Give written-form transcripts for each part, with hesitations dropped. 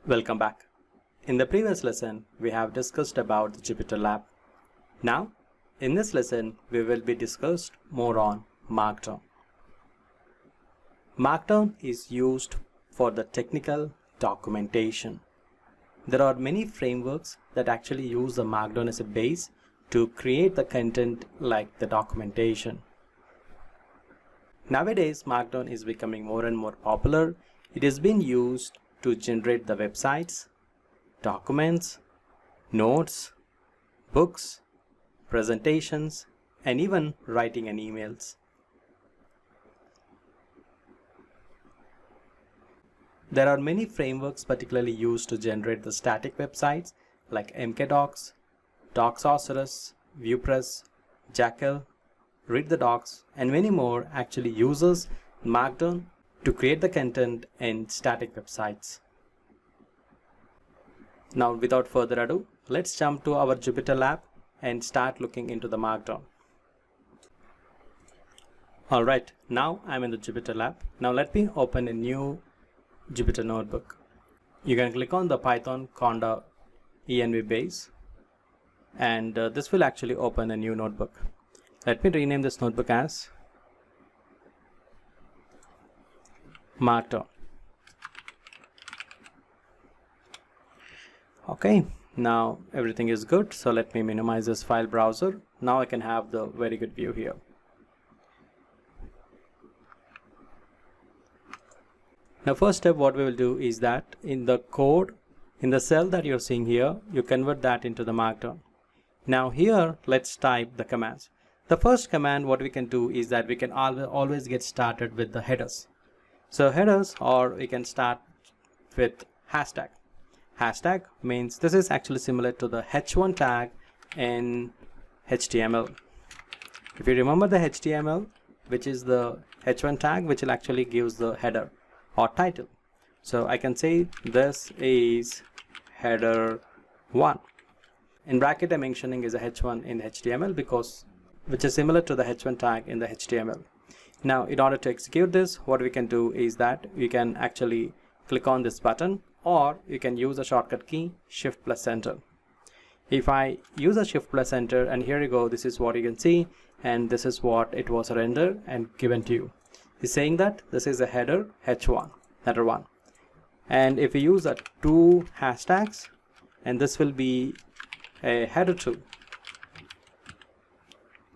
Welcome back. In the previous lesson, we have discussed about the Jupyter Lab. Now, in this lesson, we will be discussed more on Markdown. Markdown is used for the technical documentation. There are many frameworks that actually use the Markdown as a base to create the content like the documentation. Nowadays, Markdown is becoming more and more popular. It has been used to generate the websites, documents, notes, books, presentations, and even writing and emails. There are many frameworks particularly used to generate the static websites like mkdocs, Doxosaurus, ViewPress, Jackal, Read the Docs, and many more actually uses Markdown to create the content in static websites. Now, without further ado, let's jump to our Jupyter Lab and start looking into the Markdown. Alright, now I'm in the Jupyter Lab. Now let me open a new Jupyter notebook. You can click on the Python conda env base and this will actually open a new notebook. Let me rename this notebook as Markdown. Okay, now everything is good, so let me minimize this file browser. Now I can have the very good view here. Now first step, what we will do is that in the code, in the cell that you're seeing here, you convert that into the Markdown. Now here, let's type the commands. The first command, what we can do is that we can always get started with the headers. So headers, or we can start with hashtag. Hashtag means this is actually similar to the h1 tag in HTML. If you remember the HTML, which is the h1 tag, which will actually gives the header or title. So I can say this is header 1. In bracket I'm mentioning is a h1 in HTML because which is similar to the h1 tag in the HTML. Now in order to execute this, what we can do is that we can actually click on this button, or you can use a shortcut key Shift plus Enter. If I use a Shift plus Enter, and here you go, this is what you can see, and this is what it was rendered and given to you. It's saying that this is a header h1, header 1. And if we use a 2 hashtags, and this will be a header 2,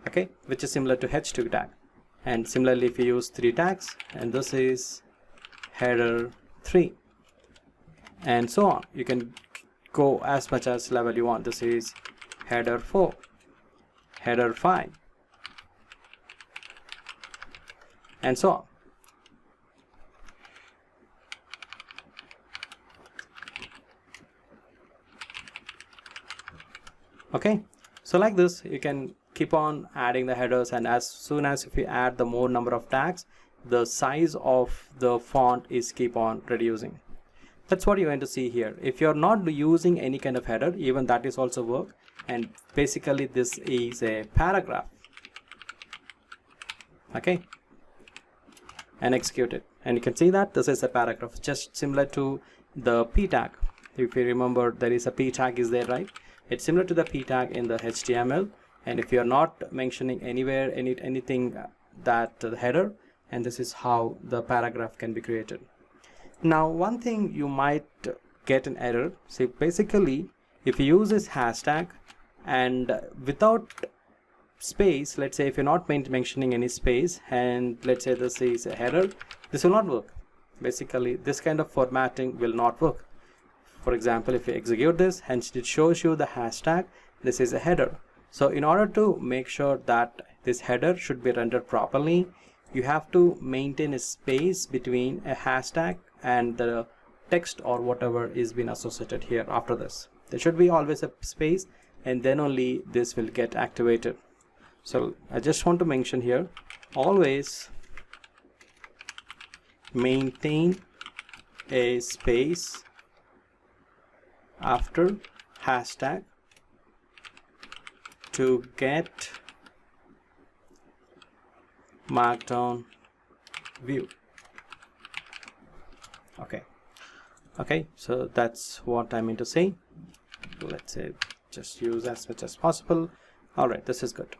okay, which is similar to h2 tag. And similarly, if you use 3 tags, and this is header 3, and so on. You can go as much as level you want. This is header 4, header 5, and so on. Okay, so like this, you can keep on adding the headers, and as soon as if you add the more number of tags, the size of the font is keep on reducing. That's what you're going to see here. If you're not using any kind of header, even that is also work. And basically this is a paragraph. Okay, and execute it, and you can see that this is a paragraph, just similar to the p tag. If you remember, there is a p tag is there, right? It's similar to the p tag in the HTML. And if you're not mentioning anywhere anything that the header, and this is how the paragraph can be created. Now one thing you might get an error. See, basically if you use this hashtag and without space, let's say if you're not mentioning any space, and let's say this is a header, this will not work. Basically this kind of formatting will not work. For example, if you execute this and it shows you the hashtag, this is a header. So in order to make sure that this header should be rendered properly, you have to maintain a space between a hashtag and the text or whatever is being associated here after this. There should be always a space, and then only this will get activated. So I just want to mention here, always maintain a space after hashtag to get Markdown view. Okay, Okay, so that's what I mean to say. Let's say just use as much as possible. All right, this is good.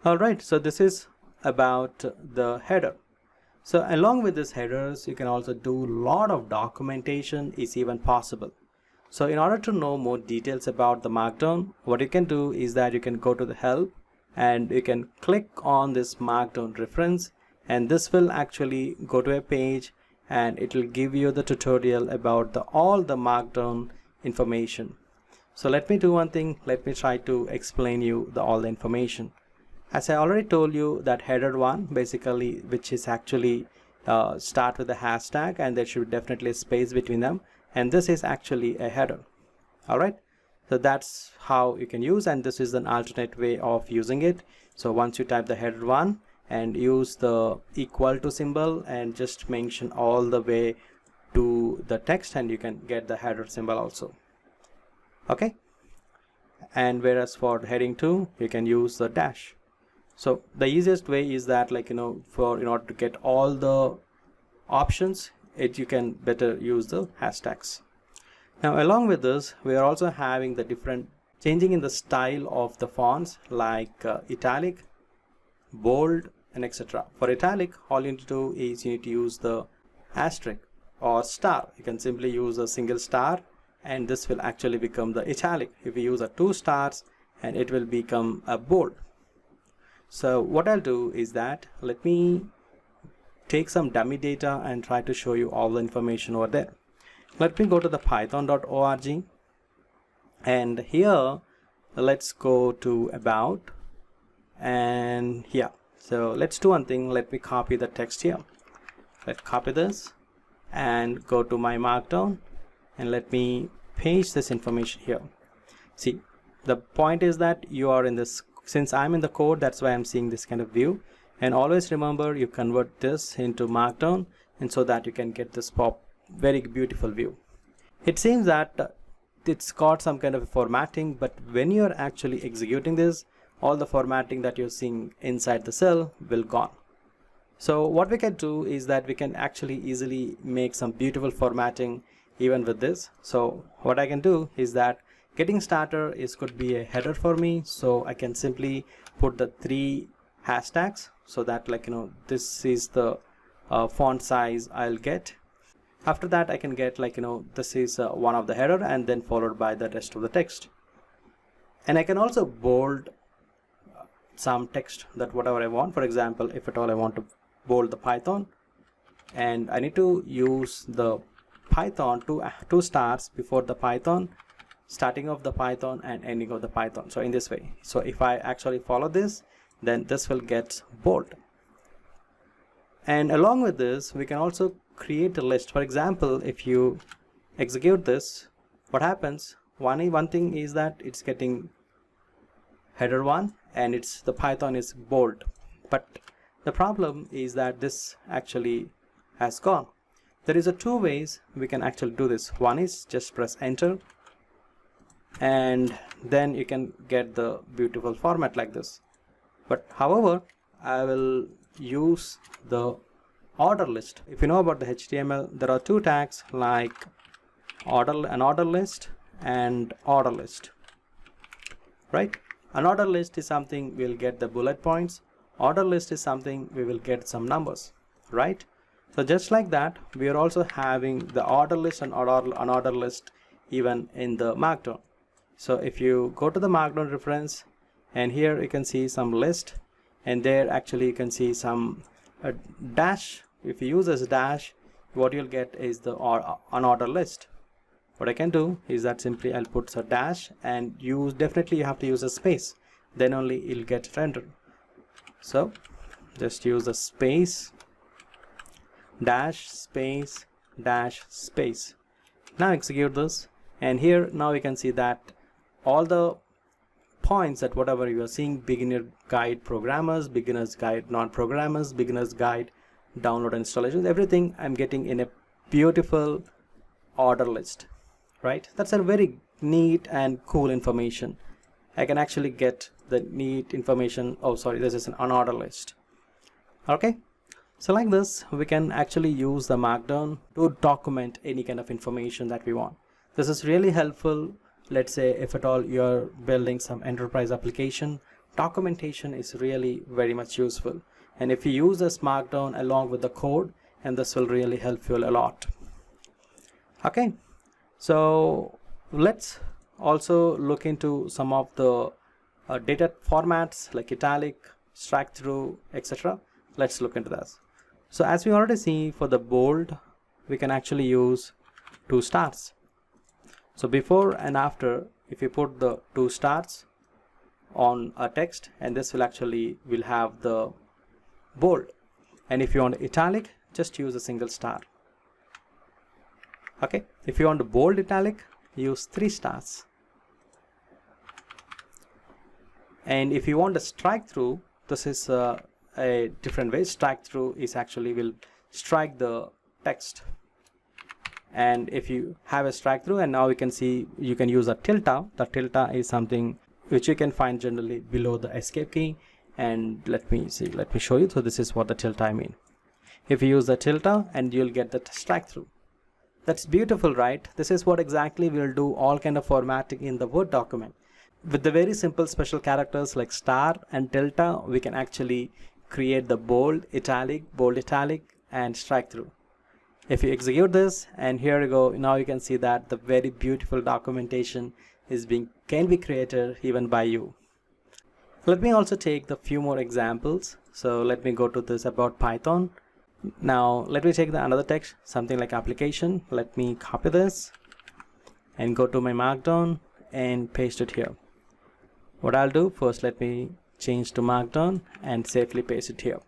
All right, so this is about the header. So along with these headers, you can also do a lot of documentation is even possible. So in order to know more details about the Markdown, what you can do is that you can go to the help and you can click on this Markdown reference, and this will actually go to a page and it will give you the tutorial about all the Markdown information. So let me do one thing. Let me try to explain you all the information. As I already told you, that header one basically, which is actually start with a hashtag, and there should definitely a space between them, and this is actually a header. All right, so that's how you can use, and this is an alternate way of using it. So once you type the header one and use the equal to symbol and just mention all the way to the text, and you can get the header symbol also. Okay, and whereas for heading 2 you can use the dash. So the easiest way is that, like, in order to get all the options, you can better use the hashtags. Now along with this, we are also having the different changing in the style of the fonts, like italic, bold, and etc. For italic, all you need to do is you need to use the asterisk or star. You can simply use a single star and this will actually become the italic. If you use 2 stars, and it will become a bold. So what I'll do is that, let me take some dummy data and try to show you all the information over there. Let me go to the python.org, and here let's go to about, and here, so let's do one thing. Let me copy the text here. Let's copy this and go to my Markdown, and let me paste this information here. See, the point is that you are in this, since I'm in the code, that's why I'm seeing this kind of view. And always remember, you convert this into Markdown, and so that you can get this very beautiful view. It seems that it's got some kind of formatting, but when you're actually executing this, all the formatting that you're seeing inside the cell will gone. So what we can do is that we can actually easily make some beautiful formatting even with this. So what I can do is that getting starter could be a header for me, so I can simply put the 3 hashtags, so that, like, this is the font size I'll get. After that I can get, like, this is one of the header, and then followed by the rest of the text. And I can also bold some text, that whatever I want. For example, if at all I want to bold the Python, and I need to use the Python 2 stars before the Python, starting of the Python and ending of the Python. So in this way, so if I actually follow this, then this will get bold. And along with this, we can also create a list. For example, if you execute this, what happens, one thing is that it's getting header 1 and the Python is bold, but the problem is that this actually has gone. There is 2 ways we can actually do this. One is just press enter, and then you can get the beautiful format like this. But however, I will use the order list. If you know about the HTML, there are 2 tags like an order list and order list, right? An order list is something we'll get the bullet points. Order list is something we will get some numbers, right? So just like that, we are also having the order list and unorder list even in the Markdown. So if you go to the Markdown reference, and here you can see some list, and there actually you can see some dash. If you use this dash, what you'll get is the unorder list. What I can do is that simply I'll put a dash, and you have to use a space, then only you'll get rendered. So just use a space, dash, space, dash, space. Now execute this, and here now you can see that all the points, that whatever you are seeing, beginner guide programmers, beginners guide non-programmers, beginners guide download and installations, everything I'm getting in a beautiful order list, right? That's a very neat and cool information. I can actually get the neat information. Oh sorry, this is an unorder list. Okay, So like this, we can actually use the Markdown to document any kind of information that we want. This is really helpful. Let's say if at all you're building some enterprise application, documentation is really very much useful. And if you use this Markdown along with the code, and this will really help you a lot. Okay, so let's also look into some of the data formats like italic, strike through, etc. Let's look into this. So as we already see, for the bold, we can actually use 2 stars. So before and after, if you put the 2 stars on a text, and this will have the bold. And if you want italic, just use a single star. Okay, if you want bold italic, use 3 stars. And if you want a strike through, this is a different way. Strike through is will strike the text. And if you have a strike through, and now you can see you can use a tilde. The tilde is something which you can find generally below the escape key. And let me show you. So this is what the tilde I mean. If you use the tilde, and you'll get the strike through. That's beautiful, right? This is what exactly we'll do all kind of formatting in the Word document. With the very simple special characters like star and tilde, we can actually create the bold italic, and strike through. If you execute this, and here you go, now you can see that the very beautiful documentation can be created even by you. Let me also take the few more examples. So let me go to this about Python. Now let me take another text, something like application. Let me copy this and go to my Markdown and paste it here. What I'll do first, let me change to Markdown and safely paste it here.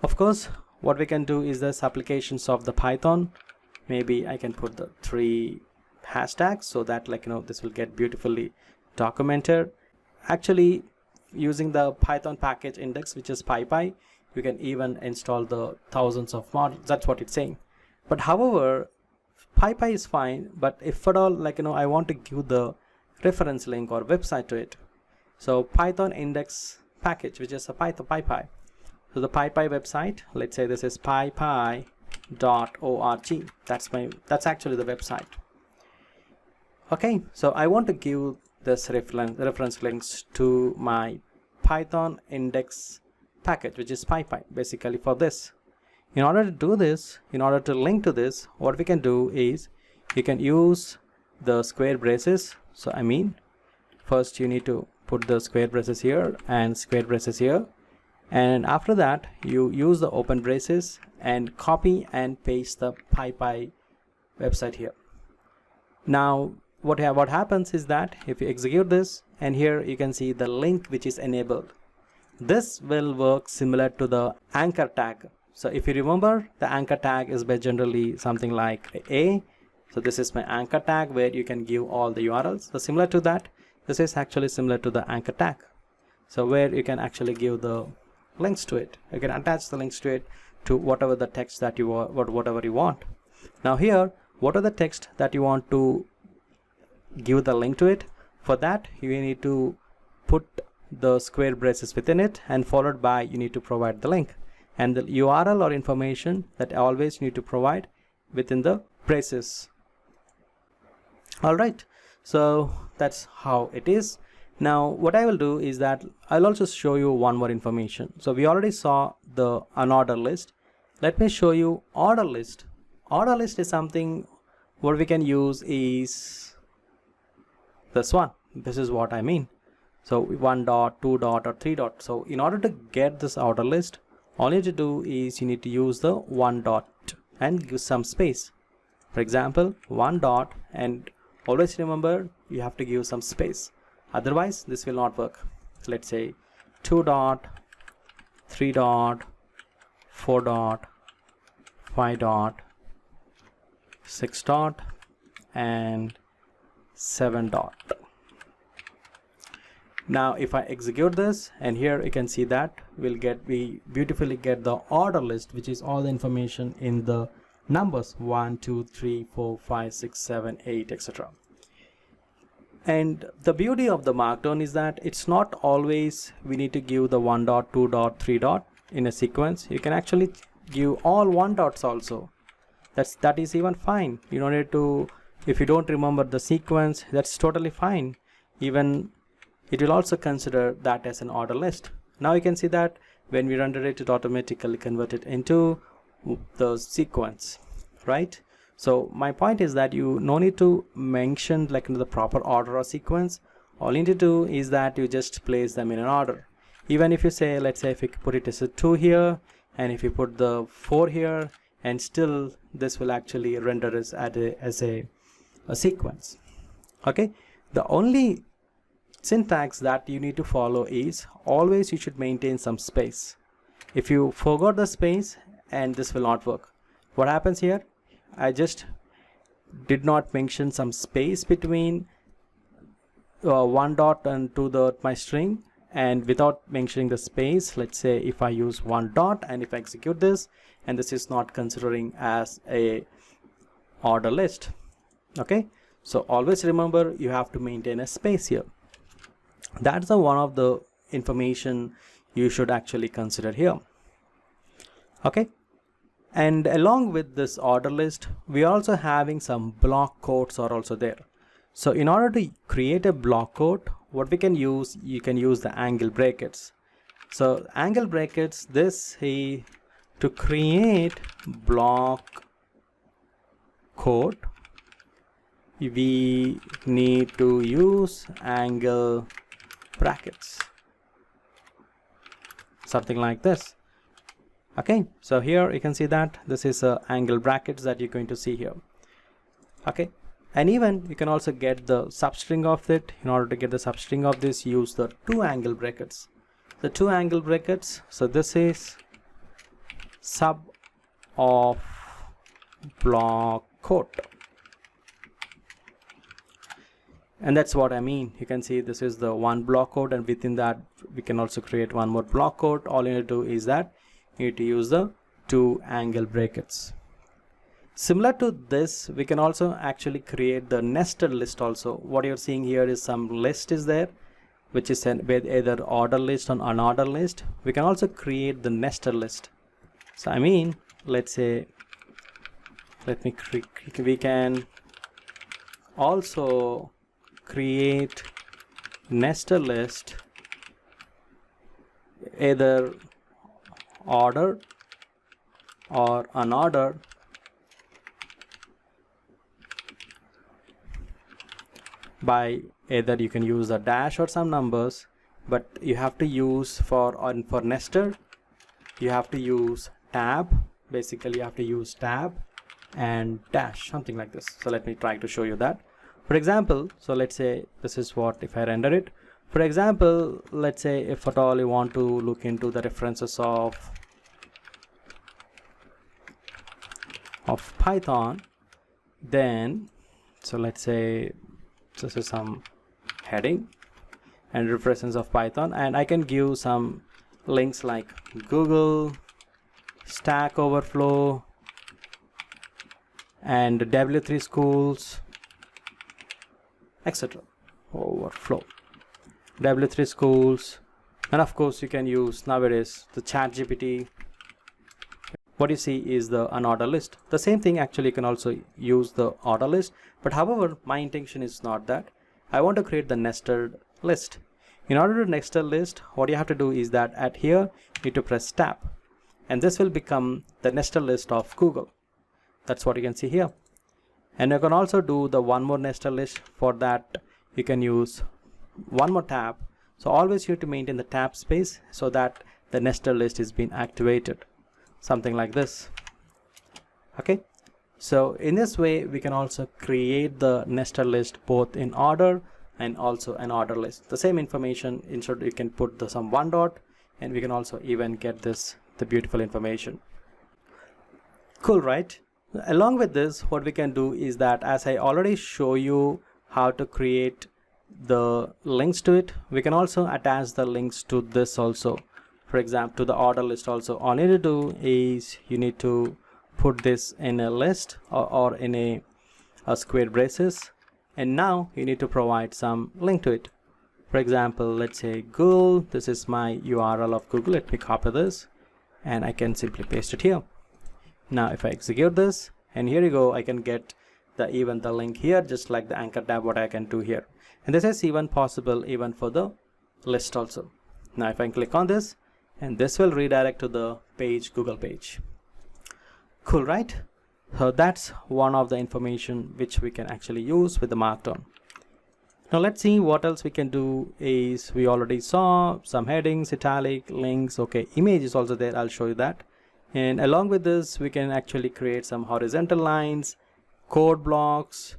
Of course, what we can do is this applications of the Python. Maybe I can put the 3 hashtags so that this will get beautifully documented. Actually, using the Python package index, which is PyPy, you can even install the thousands of modules. That's what it's saying. But however, PyPy is fine, but if at all I want to give the reference link or website to it, so Python index package, which is a PyPy. So the PyPy website, let's say this is pypy.org. That's actually the website. Okay, so I want to give this reference links to my Python index package, which is PyPy, basically for this. In order to do this, in order to link to this, what we can do is you can use the square braces. So first you need to put the square braces here and square braces here, and after that you use the open braces and copy and paste the PyPy website here. Now what happens is that if you execute this, and here you can see the link which is enabled. This will work similar to the anchor tag. So if you remember, the anchor tag is by generally something like A. So this is my anchor tag where you can give all the URLs. So similar to that, this is actually similar to the anchor tag. So where you can actually give the links to it. You can attach the links to it to whatever the text that you want, whatever you want. Now here, what are the text that you want to give the link to it? For that, you need to put the square braces within it, and followed by you need to provide the link, and the URL or information that always need to provide within the braces. All right, so that's how it is. Now what I will do is that I'll also show you one more information. So we already saw the unordered list. Let me show you order list. Order list is something what we can use is this one. This is what I mean. So 1 dot, 2 dot, or 3 dot. So in order to get this order list, all you need to do is you need to use the 1 dot and give some space. For example, 1 dot, and always remember you have to give some space. Otherwise this will not work. Let's say 2 dot, 3 dot, 4 dot, 5 dot, 6 dot, and 7 dot. Now if I execute this, and here you can see that we beautifully get the order list, which is all the information in the numbers 1, 2, 3, 4, 5, 6, 7, 8, etc. And the beauty of the Markdown is that it's not always we need to give the 1 dot, 2 dot, 3 dot. in a sequence, you can actually give all one dots also. That is even fine. You don't need to, if you don't remember the sequence, that's totally fine. Even it will also consider that as an order list. Now you can see that when we render it, it automatically convert it into the sequence, right? So my point is that you no need to mention like in the proper order or sequence. All you need to do is that you just place them in an order. Even if you say, let's say if you put it as a 2 here, and if you put the 4 here, and still this will actually render as a sequence. Okay, the only syntax that you need to follow is always you should maintain some space. If you forgot the space, and this will not work. What happens here? I just did not mention some space between one dot and to my string, and without mentioning the space, let's say if I use one dot and if I execute this, and this is not considering as a order list. Okay, so always remember you have to maintain a space here. That's one of the information you should actually consider here. Okay, and along with this order list, we are also having some block quotes are also there. So in order to create a block quote, what we can use, you can use the angle brackets. So angle brackets, this to create block quote, we need to use angle brackets, something like this. Okay, so here you can see that this is angle brackets that you're going to see here. Okay, and even you can also get the substring of it. In order to get the substring of this, use the 2 angle brackets. The 2 angle brackets, so this is sub of block quote, and that's what I mean. You can see this is the one block quote, and within that we can also create one more block quote. All you need to do is that you need to use the 2 angle brackets. Similar to this, we can also actually create the nested list also. What you're seeing here is some list is there, which is with either order list or unordered list. We can also create the nested list. So I mean, let's say, we can also create nested list either ordered or unordered by either you can use a dash or some numbers, but you have to use for nested, you have to use tab. Basically you have to use tab and dash, something like this. So let me try to show you that. For example, so let's say this is what if I render it. For example, let's say if at all you want to look into the references of Python, then so let's say this is some heading and references of Python, and I can give some links like Google, Stack Overflow, and W3 schools, etc. Overflow, W3 schools, and of course you can use nowadays the ChatGPT. What you see is the unordered list. The same thing actually you can also use the order list, but however my intention is not that. I want to create the nested list. In order to nested list, what you have to do is that at here you need to press tab, and this will become the nested list of Google. That's what you can see here. And you can also do the one more nested list. For that you can use one more tab. So always you have to maintain the tab space so that the nested list is being activated, something like this. Okay, so in this way we can also create the nested list both in order and also an order list. The same information, instead you can put some one dot, and we can also even get the beautiful information. Cool, right? Along with this, what we can do is that, as I already show you how to create the links to it, we can also attach the links to this also. For example, to the order list also. All you need to do is you need to put this in a list or in a square braces, and now you need to provide some link to it. For example, let's say Google. This is my URL of Google. Let me copy this and I can simply paste it here. Now if I execute this, and here you go, I can get even the link here, just like the anchor tab what I can do here. And this is even possible even for the list also. Now if I click on this, and this will redirect to the page, Google page. Cool, right? So that's one of the information which we can actually use with the Markdown. Now let's see what else we can do. Is we already saw some headings, italic, links. Okay, image is also there, I'll show you that. And along with this, we can actually create some horizontal lines, code blocks,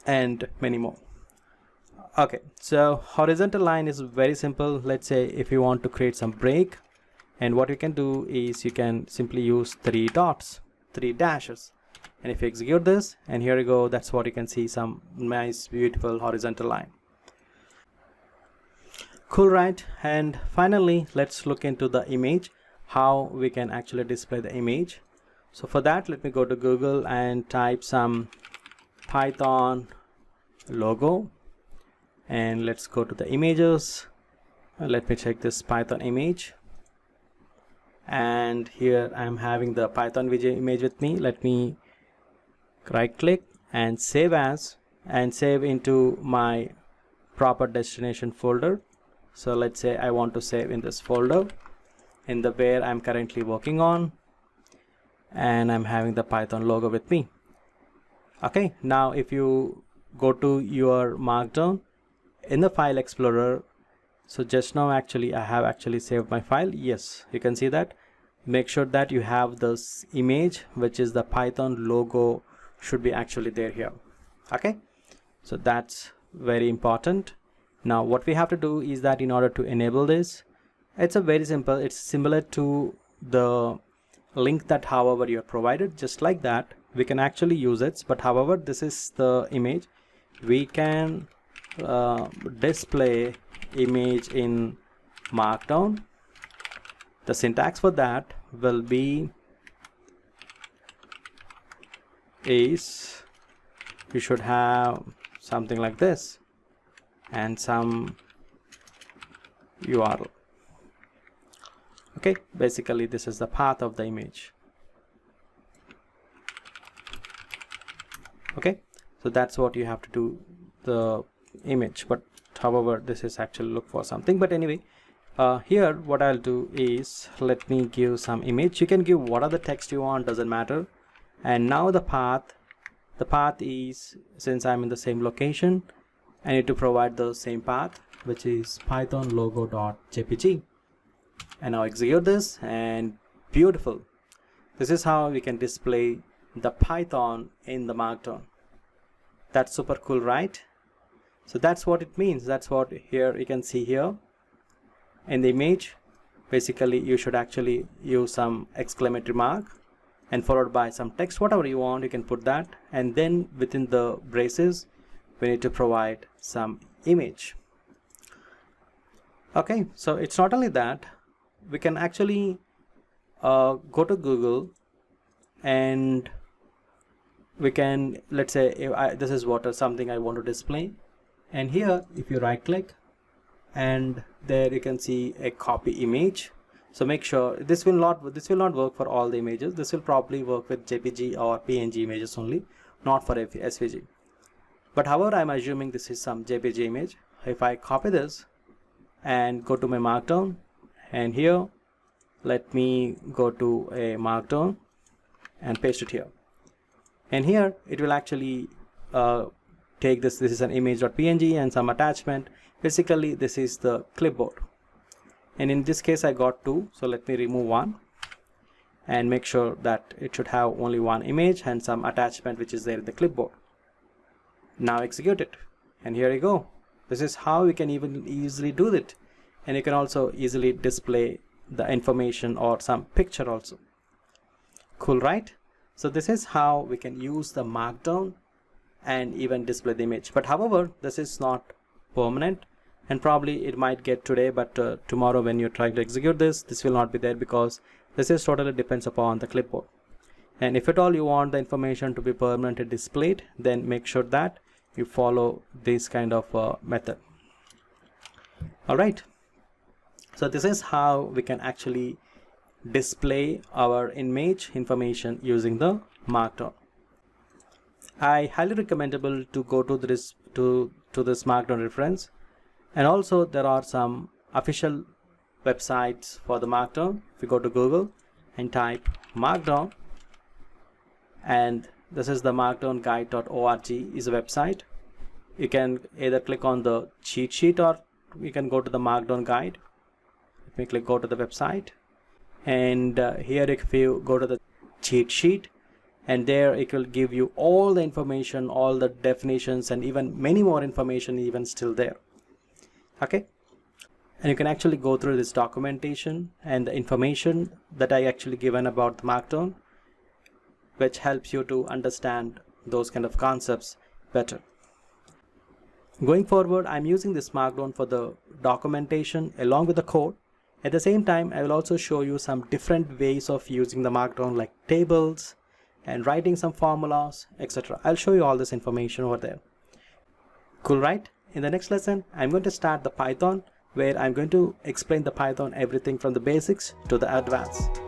and many more. Okay, so horizontal line is very simple. Let's say if you want to create some break, and what you can do is you can simply use 3 dots, 3 dashes, and if you execute this, and here you go, that's what you can see, some nice beautiful horizontal line. Cool, right? And finally, let's look into the image, how we can actually display the image. So for that, let me go to Google and type some Python logo, and let's go to the images. Let me check this Python image, and here I'm having the Python video image with me. Let me right click and save as, and save into my proper destination folder. So let's say I want to save in this folder, in the where I'm currently working on, and I'm having the Python logo with me. Okay, now if you go to your Markdown in the file explorer, so just now actually I have actually saved my file. Yes, you can see that. Make sure that you have this image, which is the Python logo, should be actually there here. Okay, so that's very important. Now what we have to do is that in order to enable this, it's a very simple, it's similar to the link that however you are provided, just like that we can actually use it. But however, this is the image, we can display image in Markdown. The syntax for that will be is you should have something like this and some URL. Okay, basically this is the path of the image. Okay, so that's what you have to do, the image. But however, this is actually look for something. But anyway, here what I'll do is let me give some image. You can give whatever the text you want, doesn't matter. And now the path is, since I'm in the same location, I need to provide the same path, which is python logo.jpg. And now execute this, and beautiful. This is how we can display the Python in the Markdown. That's super cool, right? So that's what it means. That's what here you can see here in the image. Basically, you should actually use some exclamatory mark and followed by some text, whatever you want, you can put that. And then within the braces, we need to provide some image. Okay, so it's not only that, we can actually go to Google, and we can, let's say this is something I want to display, and here if you right click, and there you can see a copy image. So make sure this will not work for all the images. This will probably work with JPG or PNG images only, not for SVG. But however, I'm assuming this is some JPG image. If I copy this and go to my Markdown, and here let me go to a Markdown and paste it here, and here it will actually take this is an image.png and some attachment. Basically this is the clipboard, and in this case I got 2, so let me remove 1 and make sure that it should have only 1 image and some attachment which is there in the clipboard. Now execute it, and here you go. This is how we can even easily do it. And you can also easily display the information or some picture also. Cool, right? So this is how we can use the Markdown and even display the image. But however, this is not permanent, and probably it might get today, but tomorrow when you're trying to execute this will not be there, because this is totally depends upon the clipboard. And if at all you want the information to be permanently displayed, then make sure that you follow this kind of method. All right. So this is how we can actually display our image information using the Markdown. I highly recommendable to go to this Markdown reference, and also there are some official websites for the Markdown. If you go to Google and type Markdown, and this is the markdownguide.org is a website. You can either click on the cheat sheet or you can go to the Markdown guide. Let me go to the website, and here if you go to the cheat sheet, and there it will give you all the information, all the definitions, and even many more information even still there. Okay, and you can actually go through this documentation and the information that I actually given about the Markdown, which helps you to understand those kind of concepts better. Going forward, I'm using this Markdown for the documentation along with the code. At the same time, I will also show you some different ways of using the Markdown, like tables and writing some formulas, etc. I'll show you all this information over there. Cool, right? In the next lesson, I'm going to start the Python, where I'm going to explain the Python everything from the basics to the advanced.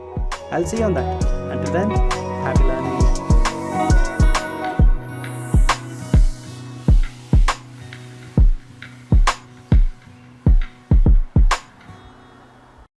I'll see you on that. Until then, happy learning.